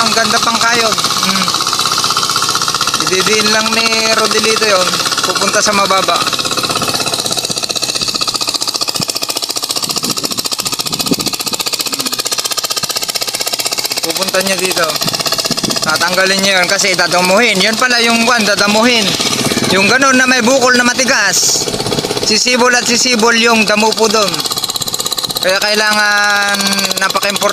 ang ganda pang kayod. Ididiin lang ni Rodelito yon, pupunta sa mababa. Pupunta niya dito. Tatanggalin niya yun kasi dadamuhin. Yun pala yung dadamuhin. Yung ganun na may bukol na matigas. Sisibol at sisibol yung damo po doon. Kaya kailangan napaka-importante.